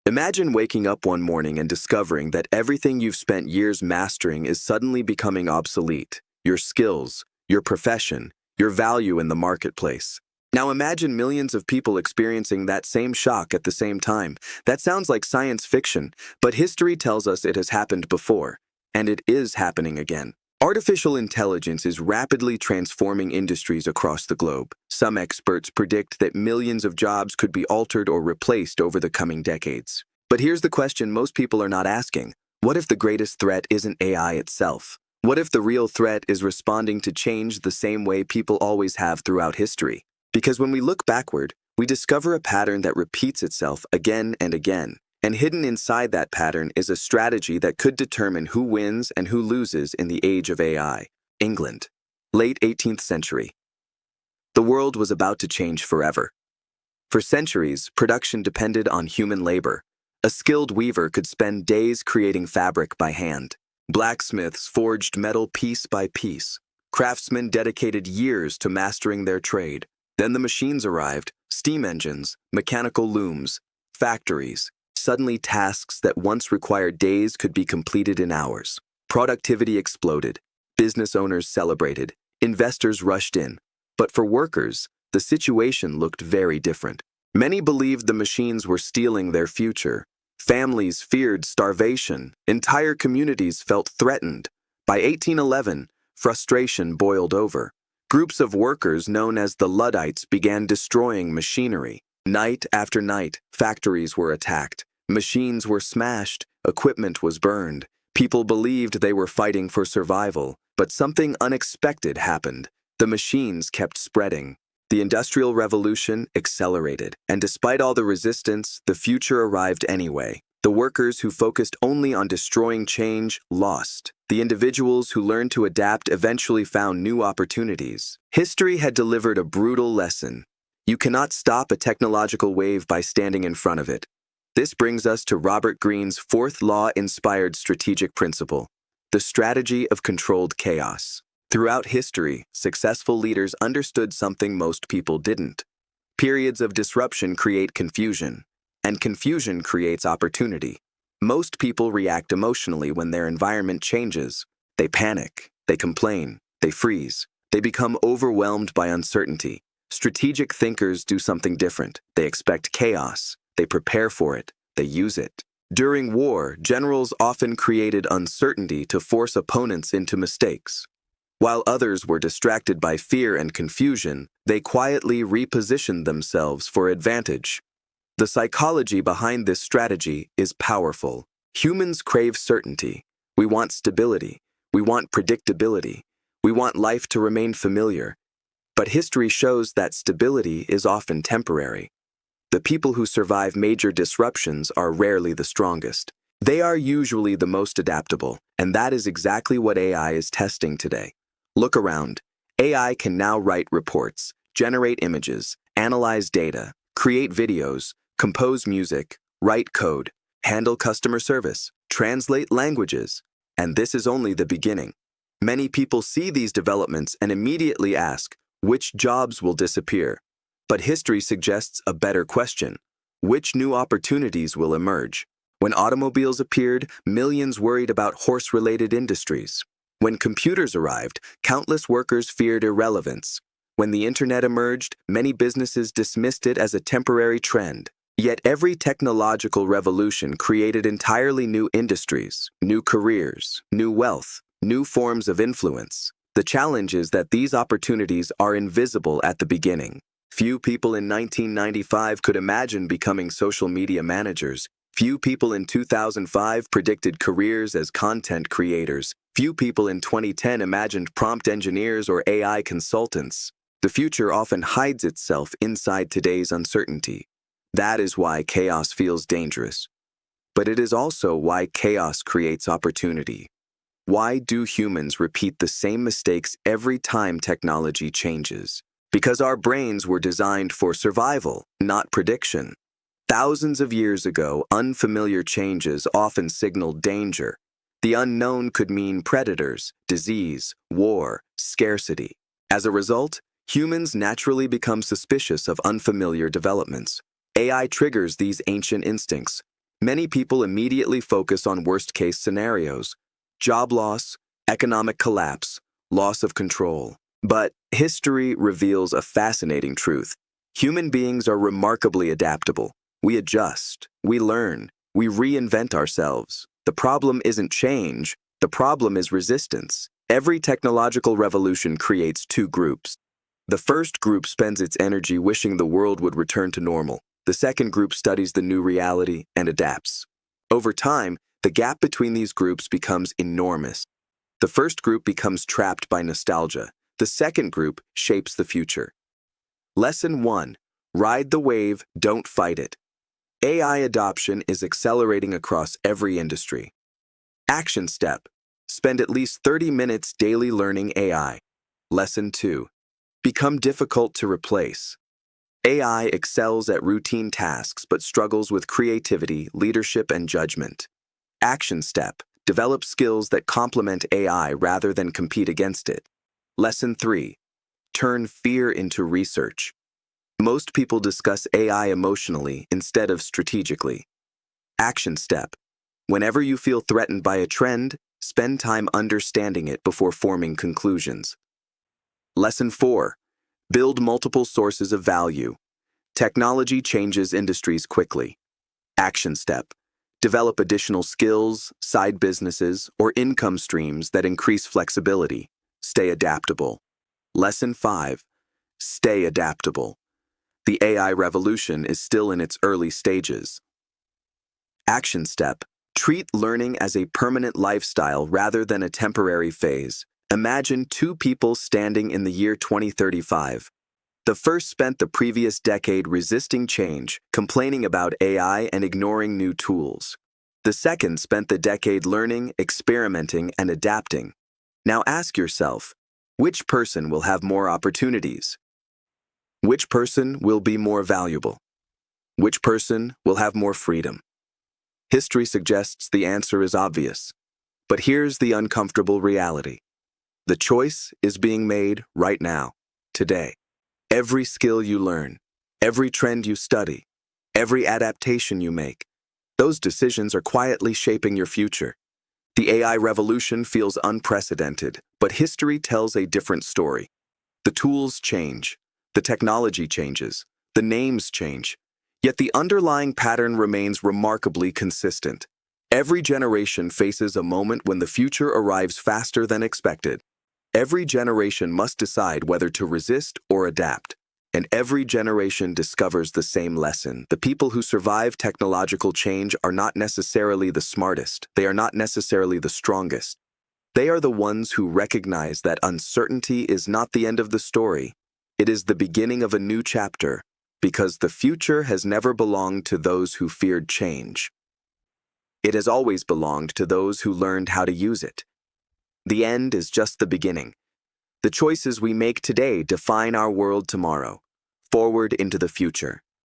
Imagine waking up one morning and discovering that everything you've spent years mastering is suddenly becoming obsolete. Your skills, your profession, your value in the marketplace. Now imagine millions of people experiencing that same shock at the same time. That sounds like science fiction, but history tells us it has happened before, and it is happening again. Artificial intelligence is rapidly transforming industries across the globe. Some experts predict that millions of jobs could be altered or replaced over the coming decades. But here's the question most people are not asking. What if the greatest threat isn't AI itself? What if the real threat is responding to change the same way people always have throughout history? Because when we look backward, we discover a pattern that repeats itself again and again. And hidden inside that pattern is a strategy that could determine who wins and who loses in the age of AI. England, late 18th century. The world was about to change forever. For centuries, production depended on human labor. A skilled weaver could spend days creating fabric by hand. Blacksmiths forged metal piece by piece. Craftsmen dedicated years to mastering their trade. Then the machines arrived, steam engines, mechanical looms, factories. Suddenly, tasks that once required days could be completed in hours. Productivity exploded. Business owners celebrated. Investors rushed in. But for workers, the situation looked very different. Many believed the machines were stealing their future. Families feared starvation. Entire communities felt threatened. By 1811, frustration boiled over. Groups of workers known as the Luddites began destroying machinery. Night after night, factories were attacked. Machines were smashed, equipment was burned. People believed they were fighting for survival, but something unexpected happened. The machines kept spreading. The Industrial Revolution accelerated, and despite all the resistance, the future arrived anyway. The workers who focused only on destroying change lost. The individuals who learned to adapt eventually found new opportunities. History had delivered a brutal lesson. You cannot stop a technological wave by standing in front of it. This brings us to Robert Greene's fourth law-inspired strategic principle, the strategy of controlled chaos. Throughout history, successful leaders understood something most people didn't. Periods of disruption create confusion, and confusion creates opportunity. Most people react emotionally when their environment changes. They panic, they complain, they freeze, they become overwhelmed by uncertainty. Strategic thinkers do something different. They expect chaos. They prepare for it. They use it. During war, generals often created uncertainty to force opponents into mistakes. While others were distracted by fear and confusion, they quietly repositioned themselves for advantage. The psychology behind this strategy is powerful. Humans crave certainty. We want stability. We want predictability. We want life to remain familiar. But history shows that stability is often temporary. The people who survive major disruptions are rarely the strongest. They are usually the most adaptable, and that is exactly what AI is testing today. Look around. AI can now write reports, generate images, analyze data, create videos, compose music, write code, handle customer service, translate languages. And this is only the beginning. Many people see these developments and immediately ask, which jobs will disappear? But history suggests a better question. Which new opportunities will emerge? When automobiles appeared, millions worried about horse-related industries. When computers arrived, countless workers feared irrelevance. When the internet emerged, many businesses dismissed it as a temporary trend. Yet every technological revolution created entirely new industries, new careers, new wealth, new forms of influence. The challenge is that these opportunities are invisible at the beginning. Few people in 1995 could imagine becoming social media managers. Few people in 2005 predicted careers as content creators. Few people in 2010 imagined prompt engineers or AI consultants. The future often hides itself inside today's uncertainty. That is why chaos feels dangerous. But it is also why chaos creates opportunity. Why do humans repeat the same mistakes every time technology changes? Because our brains were designed for survival, not prediction. Thousands of years ago, unfamiliar changes often signaled danger. The unknown could mean predators, disease, war, scarcity. As a result, humans naturally become suspicious of unfamiliar developments. AI triggers these ancient instincts. Many people immediately focus on worst-case scenarios: job loss, economic collapse, loss of control. But history reveals a fascinating truth. Human beings are remarkably adaptable. We adjust, we learn, we reinvent ourselves. The problem isn't change, the problem is resistance. Every technological revolution creates two groups. The first group spends its energy wishing the world would return to normal. The second group studies the new reality and adapts. Over time, the gap between these groups becomes enormous. The first group becomes trapped by nostalgia. The second group shapes the future. Lesson 1. Ride the wave, don't fight it. AI adoption is accelerating across every industry. Action step. Spend at least 30 minutes daily learning AI. Lesson 2. Become difficult to replace. AI excels at routine tasks but struggles with creativity, leadership, and judgment. Action step. Develop skills that complement AI rather than compete against it. Lesson 3. Turn fear into research. Most people discuss AI emotionally instead of strategically. Action step. Whenever you feel threatened by a trend, spend time understanding it before forming conclusions. Lesson 4. Build multiple sources of value. Technology changes industries quickly. Action step. Develop additional skills, side businesses, or income streams that increase flexibility. Stay adaptable. Lesson 5. Stay adaptable. The AI revolution is still in its early stages. Action step. Treat learning as a permanent lifestyle rather than a temporary phase. Imagine two people standing in the year 2035. The first spent the previous decade resisting change, complaining about AI and ignoring new tools. The second spent the decade learning, experimenting, and adapting. Now ask yourself, which person will have more opportunities? Which person will be more valuable? Which person will have more freedom? History suggests the answer is obvious. But here's the uncomfortable reality. The choice is being made right now, today. Every skill you learn, every trend you study, every adaptation you make, those decisions are quietly shaping your future. The AI revolution feels unprecedented, but history tells a different story. The tools change, the technology changes, the names change, yet the underlying pattern remains remarkably consistent. Every generation faces a moment when the future arrives faster than expected. Every generation must decide whether to resist or adapt. And every generation discovers the same lesson. The people who survive technological change are not necessarily the smartest. They are not necessarily the strongest. They are the ones who recognize that uncertainty is not the end of the story. It is the beginning of a new chapter, because the future has never belonged to those who feared change. It has always belonged to those who learned how to use it. The end is just the beginning. The choices we make today define our world tomorrow, forward into the future.